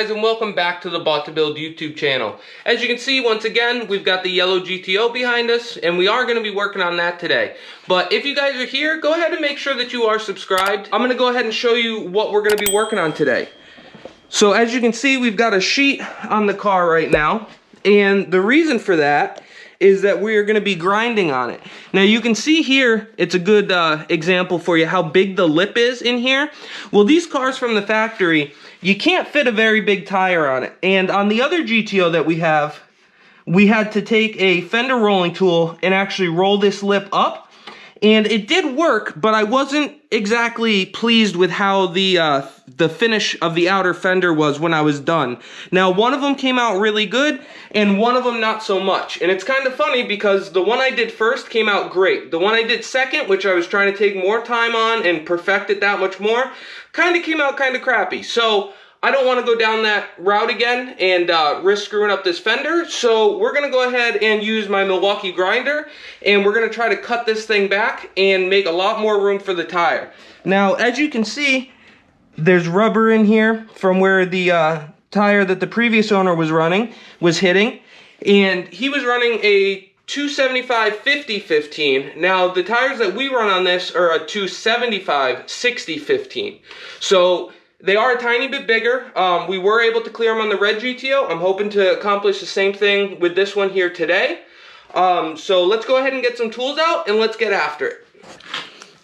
guys, and welcome back to the Bought to Build YouTube channel. As you can see, once again, we've got the yellow GTO behind us, and we are going to be working on that today. But if you guys are here, go ahead and make sure that you are subscribed. I'm going to go ahead and show you what we're going to be working on today. So as you can see, we've got a sheet on the car right now, and the reason for that is that we are going to be grinding on it. Now you can see here, it's a good example for you how big the lip is in here. Well, these cars from the factory, you can't fit a very big tire on it. And on the other GTO that we have, we had to take a fender rolling tool and actually roll this lip up. And it did work, but I wasn't exactly pleased with how the finish of the outer fender was when I was done. Now, one of them came out really good, and one of them not so much. And it's kind of funny because the one I did first came out great. The one I did second, which I was trying to take more time on and perfect it that much more, kind of came out kind of crappy. So I don't want to go down that route again and risk screwing up this fender. So we're going to go ahead and use my Milwaukee grinder, and we're going to try to cut this thing back and make a lot more room for the tire. Now, as you can see, there's rubber in here from where the tire that the previous owner was hitting, and he was running a 275 50/15. Now the tires that we run on this are a 275 60/15. So they are a tiny bit bigger. We were able to clear them on the red GTO. I'm hoping to accomplish the same thing with this one here today. So let's go ahead and get some tools out and let's get after it.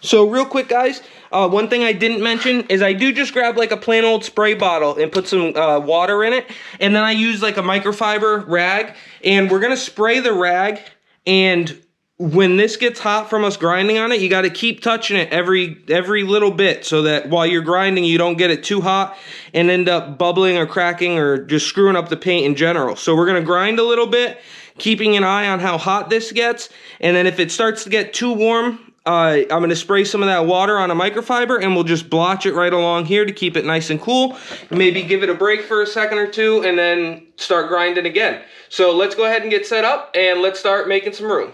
So real quick, guys, one thing I didn't mention is I do just grab like a plain old spray bottle and put some water in it, and then I use like a microfiber rag, and we're gonna spray the rag, and when this gets hot from us grinding on it, you got to keep touching it every little bit so that while you're grinding, you don't get it too hot and end up bubbling or cracking or just screwing up the paint in general. So we're going to grind a little bit, keeping an eye on how hot this gets, and then if it starts to get too warm, I'm going to spray some of that water on a microfiber, and we'll just blotch it right along here to keep it nice and cool. Maybe give it a break for a second or two, and then start grinding again. So let's go ahead and get set up, and let's start making some room.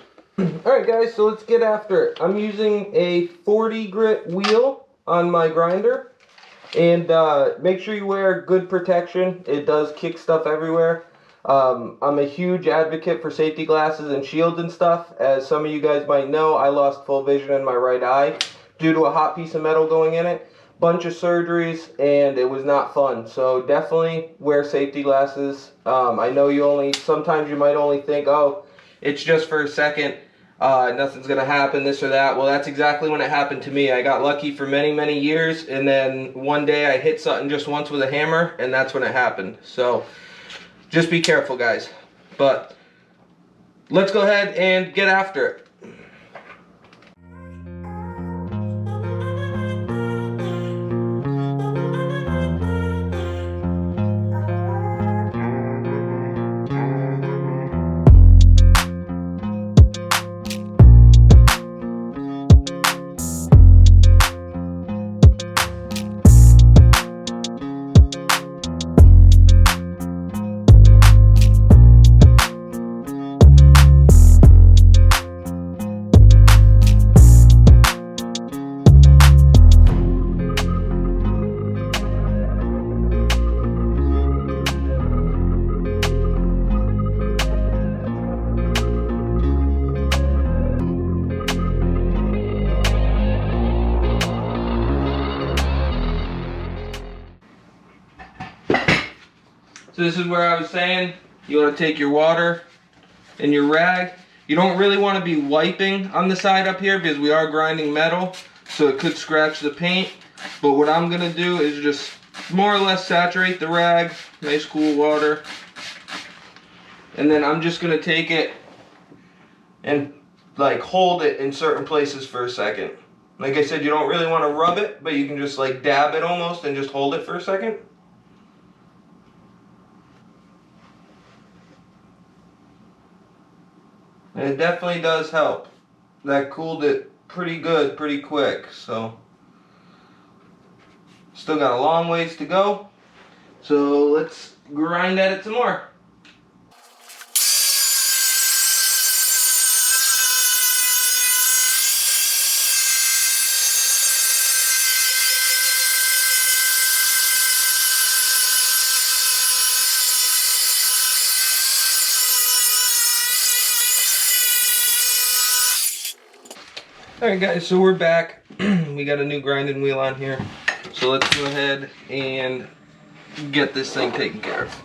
Alright guys, so let's get after it. I'm using a 40 grit wheel on my grinder, and make sure you wear good protection. It does kick stuff everywhere. I'm a huge advocate for safety glasses and shields and stuff. As some of you guys might know, I lost full vision in my right eye due to a hot piece of metal going in it. Bunch of surgeries, and it was not fun. So definitely wear safety glasses. I know sometimes you might only think, oh, it's just for a second, nothing's gonna happen, this or that. Well, that's exactly when it happened to me. I got lucky for many, many years, and then one day I hit something just once with a hammer, and that's when it happened. So just be careful, guys. But let's go ahead and get after it. So this is where I was saying, you want to take your water and your rag. You don't really want to be wiping on the side up here because we are grinding metal, so it could scratch the paint. But what I'm going to do is just more or less saturate the rag, nice cool water. And then I'm just going to take it and like hold it in certain places for a second. Like I said, you don't really want to rub it, but you can just like dab it almost and just hold it for a second. And it definitely does help. That cooled it pretty good, pretty quick. So, still got a long ways to go. So let's grind at it some more. Alright guys, so we're back. We got a new grinding wheel on here. So let's go ahead and get this thing taken care of.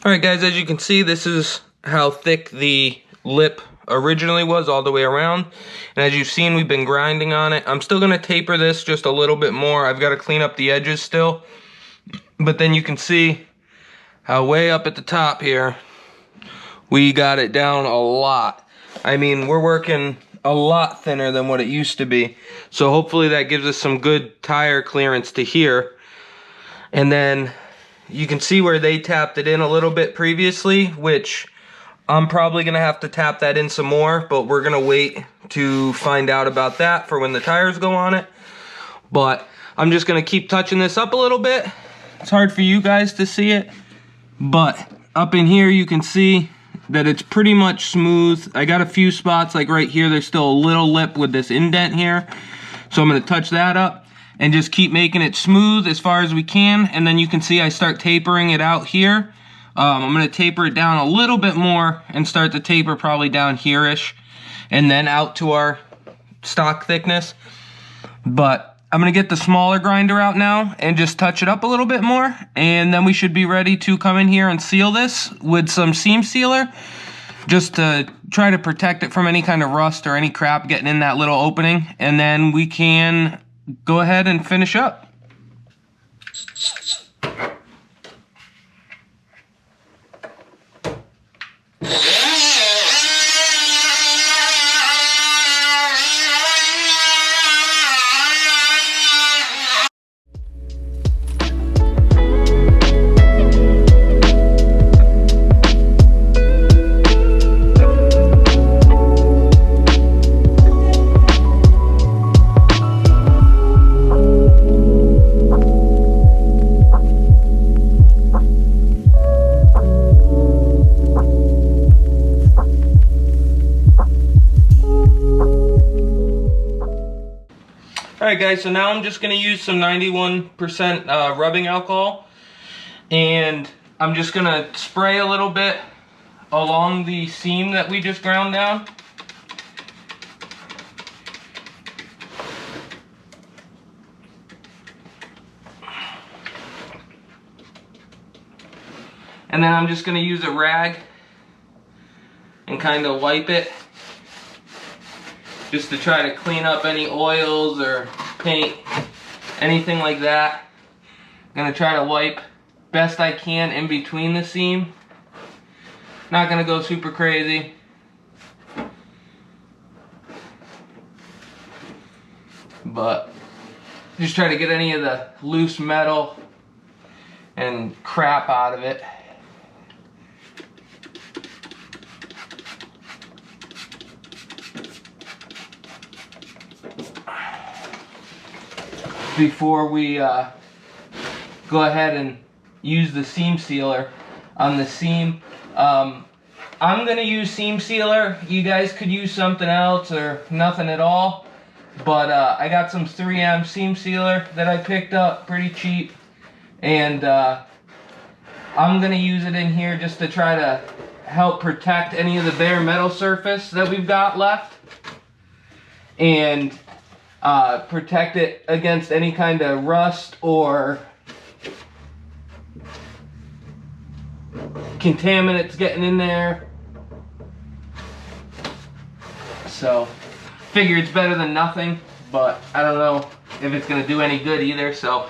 Alright guys, as you can see, this is how thick the lip originally was all the way around. And as you've seen, we've been grinding on it. I'm still going to taper this just a little bit more. I've got to clean up the edges still. But then you can see how way up at the top here, we got it down a lot. I mean, we're working a lot thinner than what it used to be. So hopefully that gives us some good tire clearance to here. And then you can see where they tapped it in a little bit previously, which I'm probably going to have to tap that in some more, but we're going to wait to find out about that for when the tires go on it. But I'm just going to keep touching this up a little bit. It's hard for you guys to see it, but up in here you can see that it's pretty much smooth. I got a few spots like right here, there's still a little lip with this indent here. So I'm going to touch that up and just keep making it smooth as far as we can. And then you can see I start tapering it out here. I'm going to taper it down a little bit more and start to taper probably down here-ish and then out to our stock thickness. But I'm going to get the smaller grinder out now and just touch it up a little bit more. And then we should be ready to come in here and seal this with some seam sealer, just to try to protect it from any kind of rust or any crap getting in that little opening. And then we can go ahead and finish up. Alright guys, so now I'm just going to use some 91% rubbing alcohol, and I'm just going to spray a little bit along the seam that we just ground down. And then I'm just going to use a rag and kind of wipe it, just to try to clean up any oils or paint, anything like that. I'm going to try to wipe best I can in between the seam. Not going to go super crazy. But just try to get any of the loose metal and crap out of it. Before we go ahead and use the seam sealer on the seam. I'm gonna use seam sealer. You guys could use something else or nothing at all, but I got some 3M seam sealer that I picked up pretty cheap, and I'm gonna use it in here just to try to help protect any of the bare metal surface that we've got left, and protect it against any kind of rust or contaminants getting in there. So figure it's better than nothing, but I don't know if it's gonna do any good either. So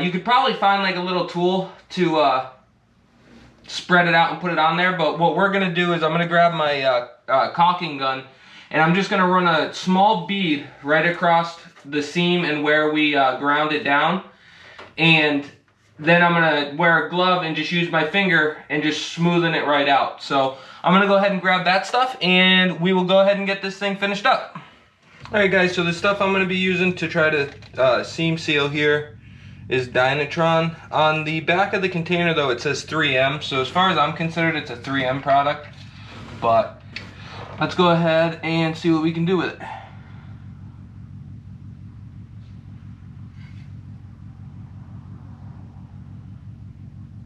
you could probably find like a little tool to spread it out and put it on there, but what we're gonna do is I'm gonna grab my caulking gun, and I'm just gonna run a small bead right across the seam and where we ground it down. And then I'm gonna wear a glove and just use my finger and just smoothen it right out. So I'm gonna go ahead and grab that stuff, and we will go ahead and get this thing finished up. All right guys, so the stuff I'm gonna be using to try to seam seal here is Dynatron. On the back of the container though, it says 3M. So as far as I'm concerned, it's a 3M product, but let's go ahead and see what we can do with it.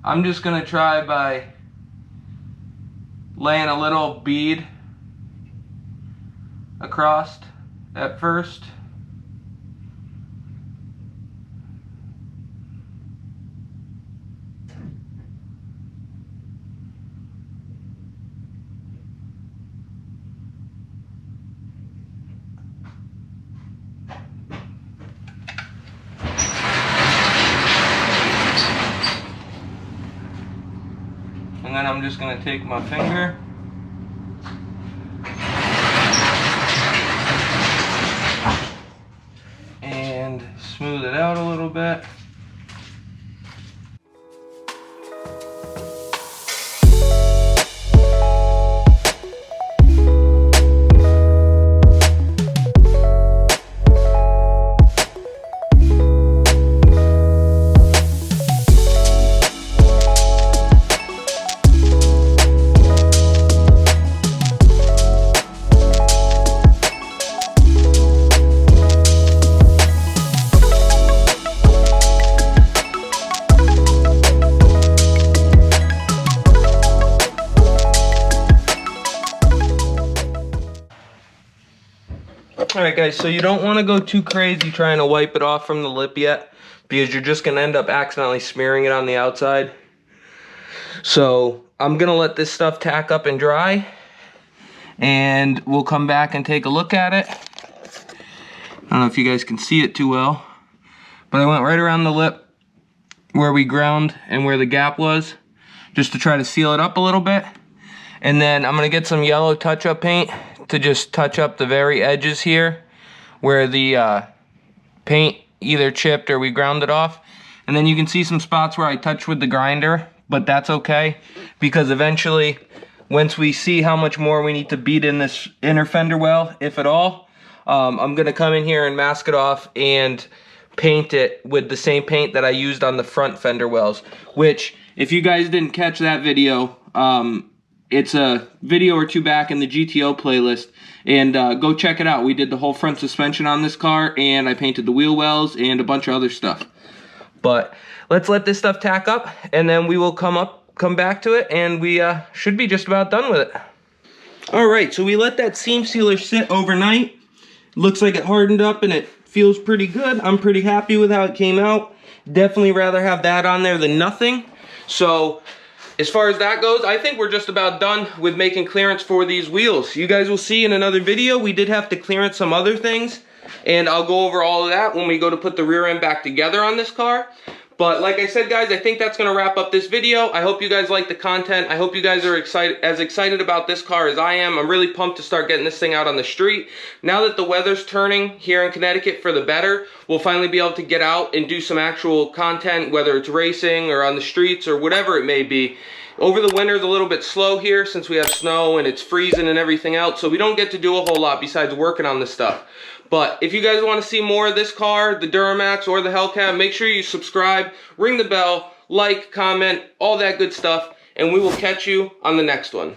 I'm just gonna try by laying a little bead across at first. And then I'm just going to take my finger and smooth it out a little bit. Alright guys, so you don't want to go too crazy trying to wipe it off from the lip yet, because you're just going to end up accidentally smearing it on the outside. So I'm going to let this stuff tack up and dry, and we'll come back and take a look at it. I don't know if you guys can see it too well, but I went right around the lip where we ground and where the gap was, just to try to seal it up a little bit. And then I'm going to get some yellow touch-up paint to just touch up the very edges here where the paint either chipped or we ground it off. And then you can see some spots where I touched with the grinder, but that's okay, because eventually once we see how much more we need to beat in this inner fender well, if at all, I'm gonna come in here and mask it off and paint it with the same paint that I used on the front fender wells, which if you guys didn't catch that video, it's a video or two back in the GTO playlist, and go check it out. We did the whole front suspension on this car, and I painted the wheel wells and a bunch of other stuff. But let's let this stuff tack up, and then we will come back to it, and we should be just about done with it. All right, so we let that seam sealer sit overnight. Looks like it hardened up, and it feels pretty good. I'm pretty happy with how it came out. Definitely rather have that on there than nothing. So as far as that goes, I think we're just about done with making clearance for these wheels. You guys will see in another video, we did have to clearance some other things, and I'll go over all of that when we go to put the rear end back together on this car. But like I said, guys, I think that's going to wrap up this video. I hope you guys like the content. I hope you guys are as excited about this car as I am. I'm really pumped to start getting this thing out on the street. Now that the weather's turning here in Connecticut for the better, we'll finally be able to get out and do some actual content, whether it's racing or on the streets or whatever it may be. Over the winter, it's a little bit slow here since we have snow and it's freezing and everything else, so we don't get to do a whole lot besides working on this stuff. But if you guys want to see more of this car, the Duramax or the Hellcat, make sure you subscribe, ring the bell, like, comment, all that good stuff, and we will catch you on the next one.